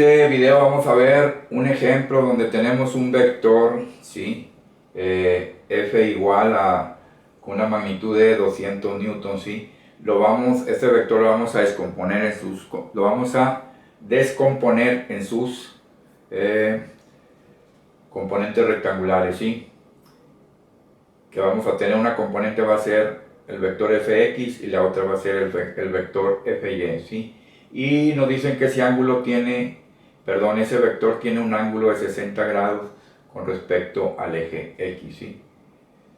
este video vamos a ver un ejemplo donde tenemos un vector, ¿sí? F igual a con una magnitud de 200 newtons, ¿sí? Este vector lo vamos a descomponer en sus componentes rectangulares, ¿sí? Que vamos a tener una componente va a ser el vector fx y la otra va a ser el vector fy, ¿sí? Y nos dicen que ese vector tiene un ángulo de 60 grados con respecto al eje x, ¿sí?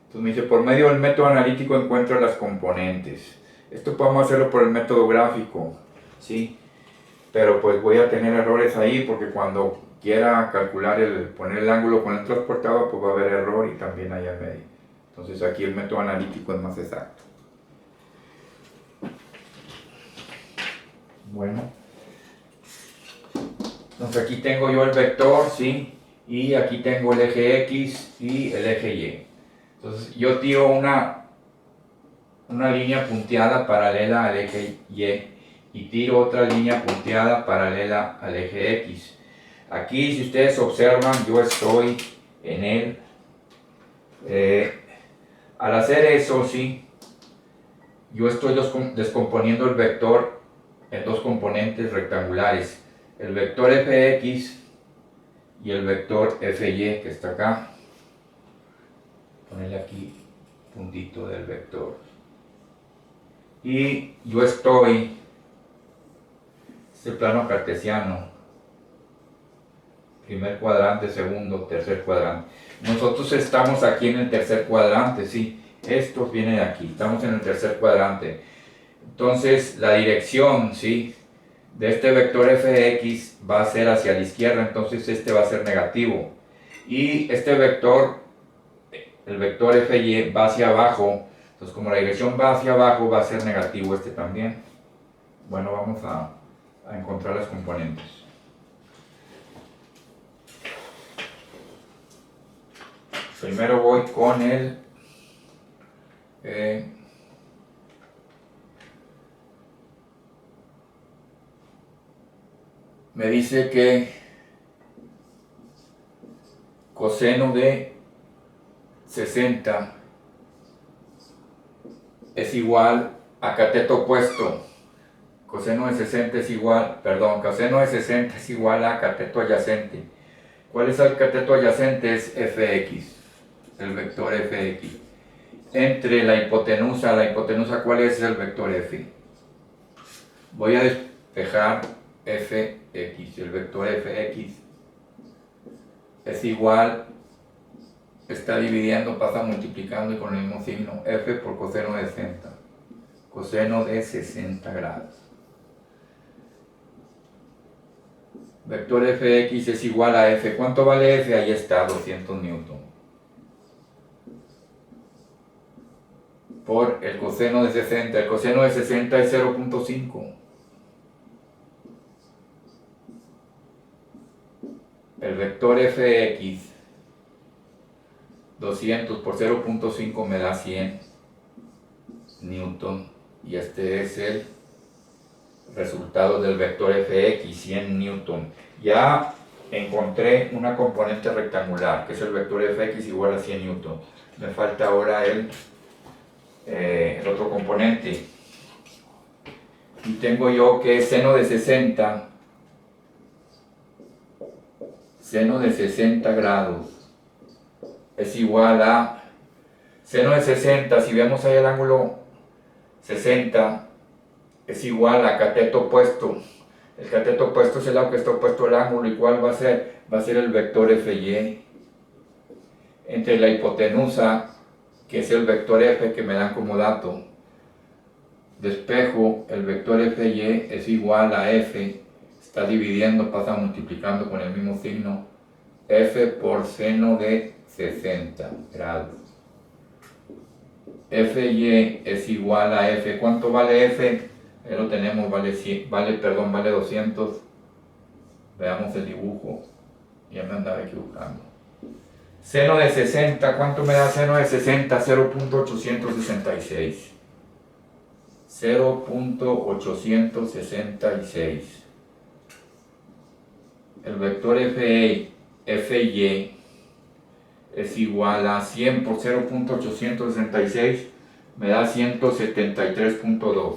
Entonces me dice, por medio del método analítico encuentra las componentes. Esto podemos hacerlo por el método gráfico, ¿sí? Pero pues voy a tener errores ahí porque cuando quiera poner el ángulo con el transportador, pues va a haber error y también ahí en medio. Entonces aquí el método analítico es más exacto. Bueno, entonces aquí tengo yo el vector, ¿sí? Y aquí tengo el eje X y el eje Y. Entonces yo tiro una línea punteada paralela al eje Y tiro otra línea punteada paralela al eje X. Aquí, si ustedes observan, yo estoy en él. Al hacer eso, ¿sí? Yo estoy descomponiendo el vector en dos componentes rectangulares, el vector fx y el vector fy, que está acá. Ponerle aquí puntito del vector. Y yo estoy, este plano cartesiano, primer cuadrante, segundo, tercer cuadrante. Nosotros estamos aquí en el tercer cuadrante, ¿sí? Esto viene de aquí, estamos en el tercer cuadrante. Entonces la dirección, ¿sí?, de este vector fx va a ser hacia la izquierda, entonces este va a ser negativo. Y este vector, el vector fy, va hacia abajo, entonces como la dirección va hacia abajo va a ser negativo este también. Bueno, vamos a encontrar las componentes. Primero voy con el me dice que coseno de 60 es igual a cateto opuesto. Coseno de 60 es igual, coseno de 60 es igual a cateto adyacente. ¿Cuál es el cateto adyacente? Es fx, el vector fx. Entre la hipotenusa, ¿cuál es el vector f? Voy a despejar fx, el vector fx es igual, está dividiendo, pasa multiplicando y con el mismo signo, f por coseno de 60, coseno de 60 grados. Vector fx es igual a f, ¿cuánto vale f? Ahí está, 200 newton. Por el coseno de 60, el coseno de 60 es 0.5. El vector fx, 200 por 0.5 me da 100 newton. Y este es el resultado del vector fx, 100 newton. Ya encontré una componente rectangular, que es el vector fx igual a 100 newton. Me falta ahora el otro componente. Y tengo yo que seno de 60 grados es igual a seno de 60, si vemos ahí el ángulo 60, es igual a cateto opuesto. El cateto opuesto es el lado que está opuesto al ángulo, ¿y cuál va a ser? Va a ser el vector fy. Entre la hipotenusa, que es el vector f que me dan como dato, despejo el vector fy es igual a f, está dividiendo, pasa multiplicando con el mismo signo, f por seno de 60 grados. fy es igual a f, ¿cuánto vale f? Ahí lo tenemos, vale 200. Veamos el dibujo, ya me andaba equivocando. Seno de 60, ¿cuánto me da seno de 60? 0.866. 0.866. el vector Fy es igual a 100 por 0.866, me da 173.2.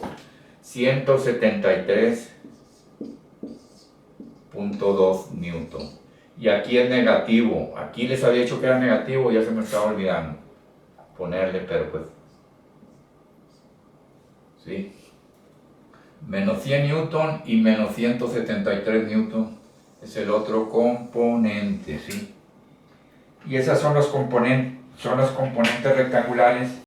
173.2 newton. Y aquí es negativo. Aquí les había dicho que era negativo, ya se me estaba olvidando ponerle, pero pues ¿sí? Menos 100 newton y menos 173 newton es el otro componente, ¿sí? Y esas son los componentes rectangulares